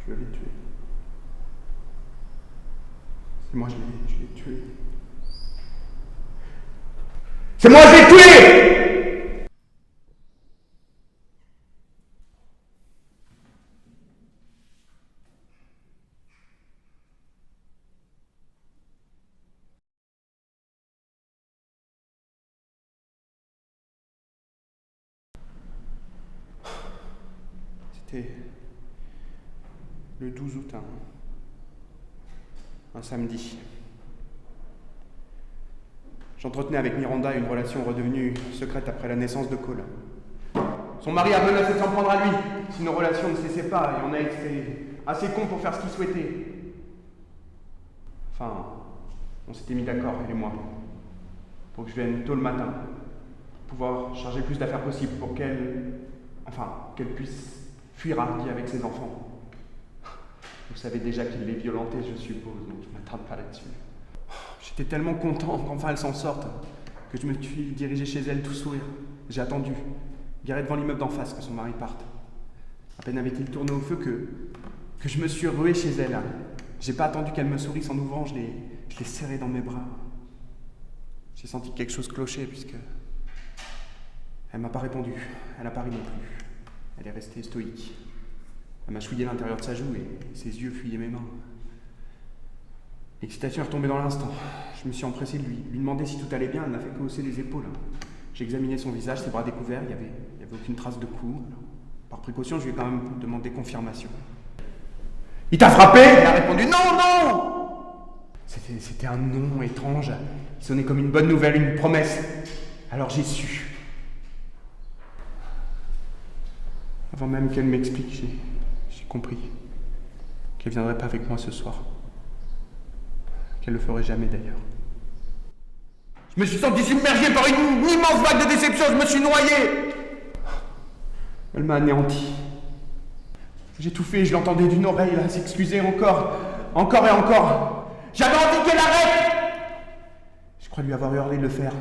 Je l'ai tué. C'est moi, je l'ai tué. C'est moi, je l'ai tué! C'était le 12 août, un samedi. J'entretenais avec Miranda une relation redevenue secrète après la naissance de Colin. Son mari a menacé de s'en prendre à lui si nos relations ne cessaient pas, et on a été assez cons pour faire ce qu'il souhaitait. Enfin, on s'était mis d'accord, elle et moi, pour que je vienne tôt le matin, pour pouvoir charger le plus d'affaires possible pour qu'elle puisse fuir Hardy avec ses enfants. Vous savez déjà qu'il les violentait, je suppose, donc je ne m'attarde pas là-dessus. J'étais tellement content qu'enfin elle s'en sorte, que je me suis dirigé chez elle tout sourire. J'ai attendu, garé devant l'immeuble d'en face, que son mari parte. À peine avait-il tourné au feu que je me suis rué chez elle. J'ai pas attendu qu'elle me sourisse en ouvrant, je l'ai serrée dans mes bras. J'ai senti que quelque chose clochait, puisque elle m'a pas répondu, elle n'a pas ri non plus. Elle est restée stoïque. Elle m'a chouillé l'intérieur de sa joue et ses yeux fuyaient mes mains. L'excitation est retombée dans l'instant. Je me suis empressé de lui demander si tout allait bien. Elle n'a fait que hausser les épaules. J'ai examiné son visage, ses bras découverts, il n'y avait aucune trace de coup. Par précaution, je lui ai quand même demandé confirmation. « Il t'a frappé ?» Elle a répondu « Non, non !» C'était un nom étrange. Il sonnait comme une bonne nouvelle, une promesse. Alors j'ai su. Avant même qu'elle m'explique, j'ai compris qu'elle ne viendrait pas avec moi ce soir. Qu'elle le ferait jamais d'ailleurs. Je me suis senti submergé par une immense vague de déception, je me suis noyé. Elle m'a anéanti. J'ai tout fait, je l'entendais d'une oreille là, s'excuser encore et encore. J'avais envie qu'elle arrête. Je crois lui avoir hurlé de le faire.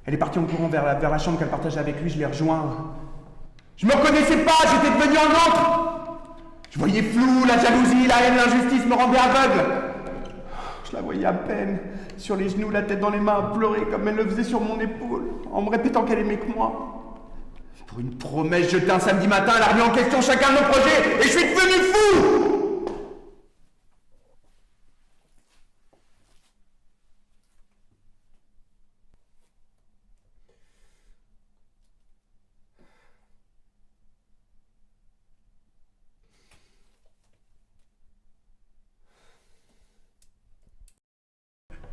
Elle est partie en courant vers la chambre qu'elle partageait avec lui, je l'ai rejoint. Je me reconnaissais pas, j'étais devenu un autre. Je voyais flou, la jalousie, la haine, l'injustice me rendaient aveugle. Je la voyais à peine, sur les genoux, la tête dans les mains, pleurer comme elle le faisait sur mon épaule, en me répétant qu'elle aimait que moi. Pour une promesse jetée un samedi matin, elle a remis en question chacun de nos projets, et je suis devenu fou!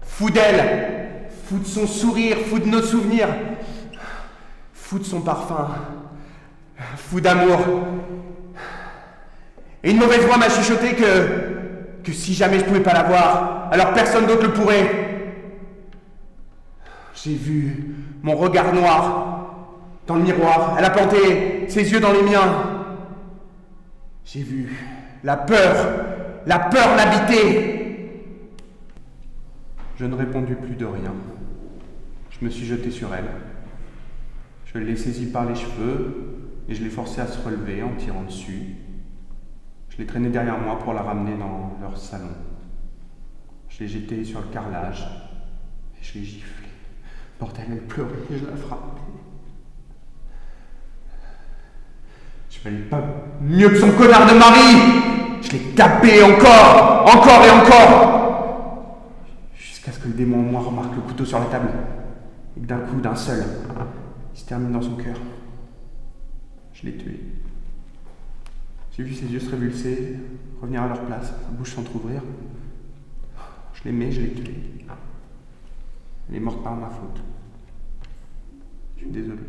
Fou d'elle, fou de son sourire, fou de nos souvenirs, fou de son parfum, fou d'amour. Et une mauvaise voix m'a chuchoté que si jamais je pouvais pas la voir, alors personne d'autre le pourrait. J'ai vu mon regard noir dans le miroir, elle a planté ses yeux dans les miens. J'ai vu la peur l'habiter. Je ne répondis plus de rien. Je me suis jeté sur elle. Je l'ai saisie par les cheveux et je l'ai forcée à se relever en tirant dessus. Je l'ai traînée derrière moi pour la ramener dans leur salon. Je l'ai jetée sur le carrelage et je l'ai giflée. Bordel, elle pleurait et je la frappais. Je valais pas mieux que son connard de mari. Je l'ai tapé encore et encore. Jusqu'à ce que le démon en moi remarque le couteau sur la table, et que d'un coup, d'un seul, il se termine dans son cœur. Je l'ai tué. J'ai vu ses yeux se révulser, revenir à leur place, sa bouche s'entrouvrir. Je l'aimais, je l'ai tué. Elle est morte par ma faute. Je suis désolé.